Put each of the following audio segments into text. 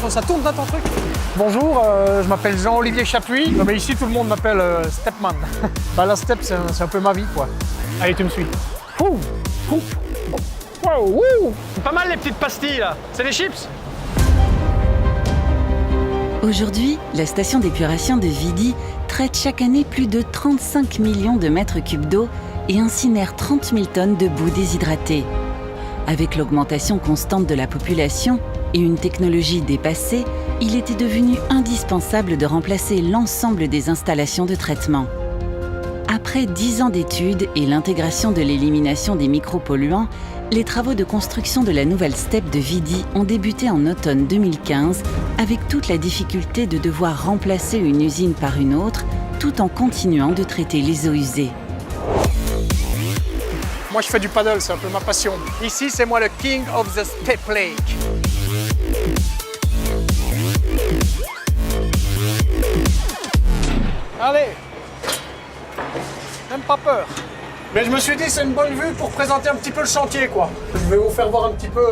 Attention, ça tourne dans ton truc. Bonjour, je m'appelle Jean-Olivier Chapuis. Mais ici, tout le monde m'appelle Stepman. Bah, la step, c'est un peu ma vie, quoi. Allez, tu me suis. Ouh, ouh. Wow, ouh. C'est pas mal les petites pastilles, là. C'est des chips. Aujourd'hui, la station d'épuration de Vidi traite chaque année plus de 35 millions de mètres cubes d'eau et incinère 30 000 tonnes de boue déshydratée. Avec l'augmentation constante de la population et une technologie dépassée, il était devenu indispensable de remplacer l'ensemble des installations de traitement. Après 10 ans d'études et l'intégration de l'élimination des micropolluants, les travaux de construction de la nouvelle STEP de Vidi ont débuté en automne 2015 avec toute la difficulté de devoir remplacer une usine par une autre tout en continuant de traiter les eaux usées. Moi, je fais du paddle, c'est un peu ma passion. Ici, c'est moi le king of the Step Lake. Allez, même pas peur. Mais je me suis dit, c'est une bonne vue pour présenter un petit peu le chantier, quoi. Je vais vous faire voir un petit peu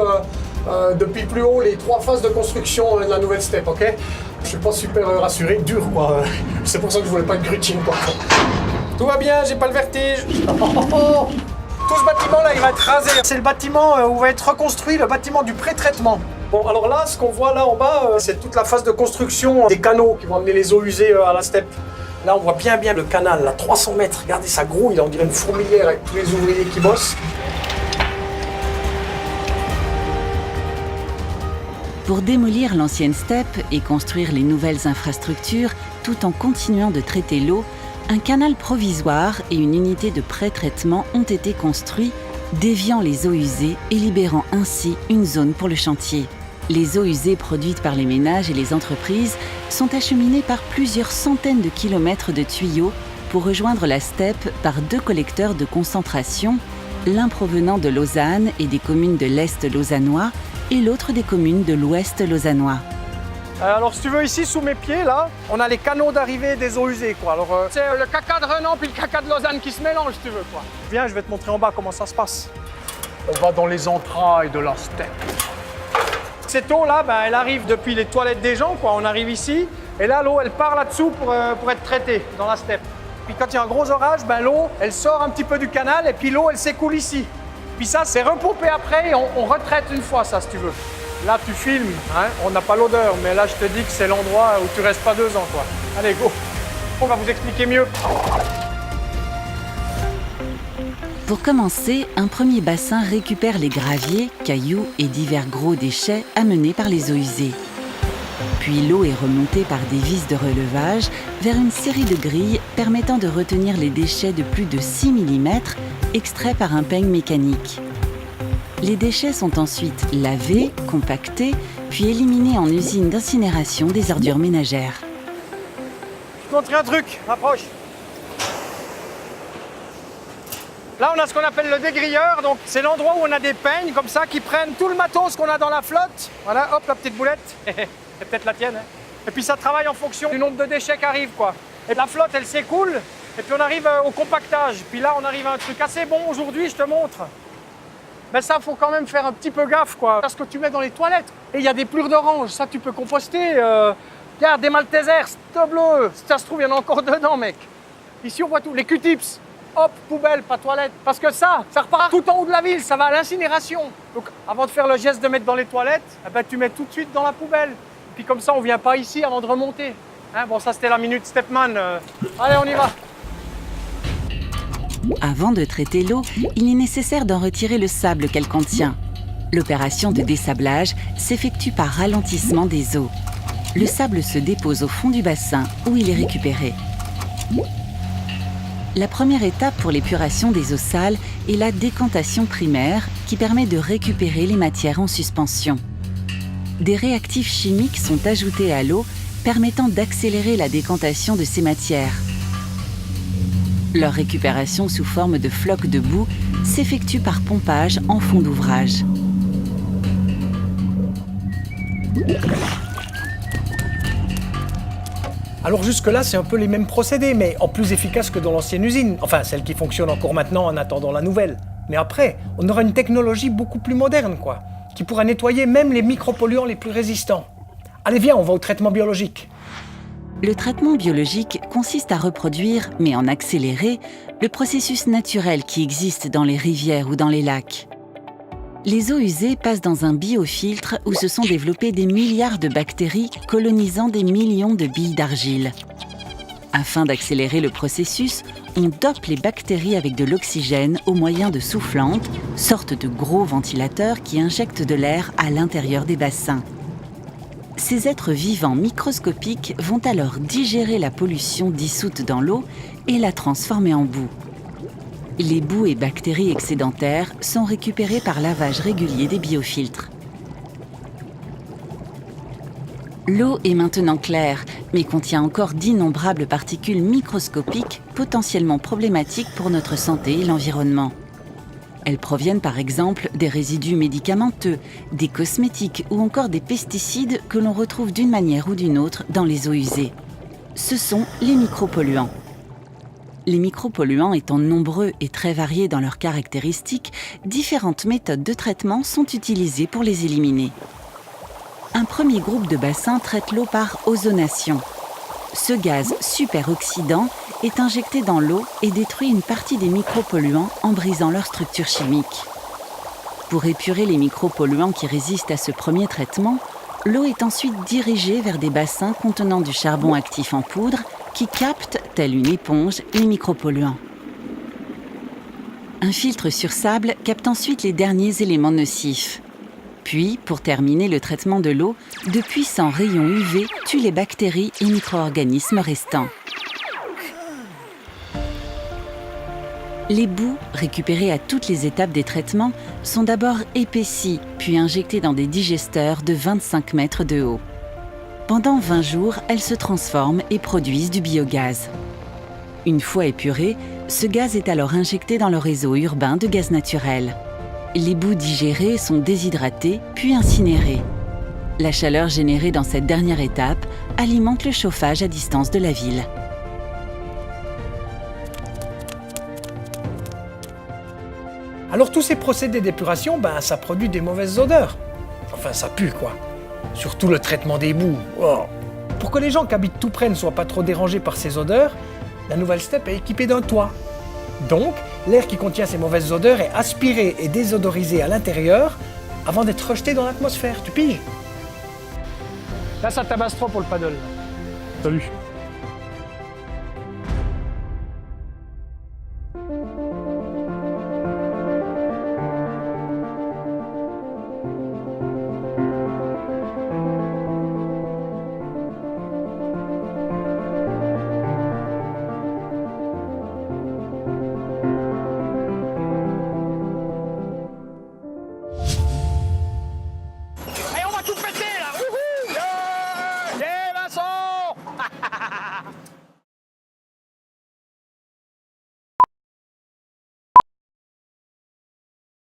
depuis plus haut les 3 phases de construction de la nouvelle STEP, ok? Je suis pas super rassuré, dur, quoi. C'est pour ça que je voulais pas de grutching, quoi. Tout va bien, j'ai pas le vertige. Tout ce bâtiment-là, il va être rasé. C'est le bâtiment où va être reconstruit, le bâtiment du pré-traitement. Bon, alors là, ce qu'on voit là en bas, c'est toute la phase de construction des canaux qui vont amener les eaux usées à la STEP. Là, on voit bien le canal, là, 300 mètres. Regardez, ça grouille, on dirait une fourmilière avec tous les ouvriers qui bossent. Pour démolir l'ancienne STEP et construire les nouvelles infrastructures, tout en continuant de traiter l'eau, un canal provisoire et une unité de pré-traitement ont été construits, déviant les eaux usées et libérant ainsi une zone pour le chantier. Les eaux usées produites par les ménages et les entreprises sont acheminées par plusieurs centaines de kilomètres de tuyaux pour rejoindre la STEP par 2 collecteurs de concentration, l'un provenant de Lausanne et des communes de l'Est lausannois et l'autre des communes de l'Ouest lausannois. Alors, si tu veux, ici, sous mes pieds, là, on a les canaux d'arrivée des eaux usées, quoi. Alors, c'est le caca de Renan puis le caca de Lausanne qui se mélangent, si tu veux, quoi. Viens, je vais te montrer en bas comment ça se passe. On va dans les entrailles de la STEP. Cette eau-là, elle arrive depuis les toilettes des gens, quoi. On arrive ici, et là, l'eau, elle part là-dessous pour être traitée dans la STEP. Puis quand il y a un gros orage, l'eau, elle sort un petit peu du canal, et puis l'eau, elle s'écoule ici. Puis ça, c'est repompé après, et on retraite une fois, ça, si tu veux. Là, tu filmes, hein, on n'a pas l'odeur, mais là, je te dis que c'est l'endroit où tu restes pas 2 ans, quoi. Allez, go. On va vous expliquer mieux. Pour commencer, un premier bassin récupère les graviers, cailloux et divers gros déchets amenés par les eaux usées. Puis l'eau est remontée par des vis de relevage vers une série de grilles permettant de retenir les déchets de plus de 6 mm extraits par un peigne mécanique. Les déchets sont ensuite lavés, compactés, puis éliminés en usine d'incinération des ordures ménagères. Je te montre un truc, approche. Là, on a ce qu'on appelle le dégrilleur, donc c'est l'endroit où on a des peignes comme ça qui prennent tout le matos qu'on a dans la flotte. Voilà, hop, la petite boulette. C'est peut-être la tienne, hein. Et puis ça travaille en fonction du nombre de déchets qui arrivent, quoi. Et la flotte, elle s'écoule, et puis on arrive au compactage. Puis là, on arrive à un truc assez bon aujourd'hui, je te montre. Mais ça, faut quand même faire un petit peu gaffe, quoi. Parce que tu mets dans les toilettes. Et il y a des plures d'orange, ça tu peux composter. Regarde, des Maltesers, c'est bleu. Si ça se trouve, il y en a encore dedans, mec. Ici, on voit tout. Les Q-tips, hop, poubelle, pas toilette. Parce que ça repart tout en haut de la ville, ça va à l'incinération. Donc, avant de faire le geste de mettre dans les toilettes, tu mets tout de suite dans la poubelle. Puis comme ça, on vient pas ici avant de remonter. Hein, bon, ça, c'était la minute Stepman. Allez, on y va. Avant de traiter l'eau, il est nécessaire d'en retirer le sable qu'elle contient. L'opération de dessablage s'effectue par ralentissement des eaux. Le sable se dépose au fond du bassin où il est récupéré. La première étape pour l'épuration des eaux sales est la décantation primaire qui permet de récupérer les matières en suspension. Des réactifs chimiques sont ajoutés à l'eau permettant d'accélérer la décantation de ces matières. Leur récupération sous forme de flocs de boue s'effectue par pompage en fond d'ouvrage. Alors jusque-là, c'est un peu les mêmes procédés, mais en plus efficace que dans l'ancienne usine. Enfin, celle qui fonctionne encore maintenant en attendant la nouvelle. Mais après, on aura une technologie beaucoup plus moderne, quoi, qui pourra nettoyer même les micropolluants les plus résistants. Allez, viens, on va au traitement biologique. Le traitement biologique consiste à reproduire, mais en accéléré, le processus naturel qui existe dans les rivières ou dans les lacs. Les eaux usées passent dans un biofiltre où se sont développées des milliards de bactéries colonisant des millions de billes d'argile. Afin d'accélérer le processus, on dope les bactéries avec de l'oxygène au moyen de soufflantes, sortes de gros ventilateurs qui injectent de l'air à l'intérieur des bassins. Ces êtres vivants microscopiques vont alors digérer la pollution dissoute dans l'eau et la transformer en boue. Les boues et bactéries excédentaires sont récupérées par lavage régulier des biofiltres. L'eau est maintenant claire, mais contient encore d'innombrables particules microscopiques potentiellement problématiques pour notre santé et l'environnement. Elles proviennent par exemple des résidus médicamenteux, des cosmétiques ou encore des pesticides que l'on retrouve d'une manière ou d'une autre dans les eaux usées. Ce sont les micropolluants. Les micropolluants étant nombreux et très variés dans leurs caractéristiques, différentes méthodes de traitement sont utilisées pour les éliminer. Un premier groupe de bassins traite l'eau par ozonation. Ce gaz superoxydant est injecté dans l'eau et détruit une partie des micropolluants en brisant leur structure chimique. Pour épurer les micropolluants qui résistent à ce premier traitement, l'eau est ensuite dirigée vers des bassins contenant du charbon actif en poudre qui capte, telle une éponge, les micropolluants. Un filtre sur sable capte ensuite les derniers éléments nocifs. Puis, pour terminer le traitement de l'eau, de puissants rayons UV tuent les bactéries et micro-organismes restants. Les boues, récupérées à toutes les étapes des traitements, sont d'abord épaissies, puis injectées dans des digesteurs de 25 mètres de haut. Pendant 20 jours, elles se transforment et produisent du biogaz. Une fois épuré, ce gaz est alors injecté dans le réseau urbain de gaz naturel. Les boues digérées sont déshydratées puis incinérées. La chaleur générée dans cette dernière étape alimente le chauffage à distance de la ville. Alors tous ces procédés d'épuration, ça produit des mauvaises odeurs. Enfin, ça pue quoi. Surtout le traitement des boues. Oh. Pour que les gens qui habitent tout près ne soient pas trop dérangés par ces odeurs, la nouvelle steppe est équipée d'un toit. Donc, l'air qui contient ces mauvaises odeurs est aspiré et désodorisé à l'intérieur avant d'être rejeté dans l'atmosphère. Tu piges? Là, ça tabasse trop pour le paddle. Salut.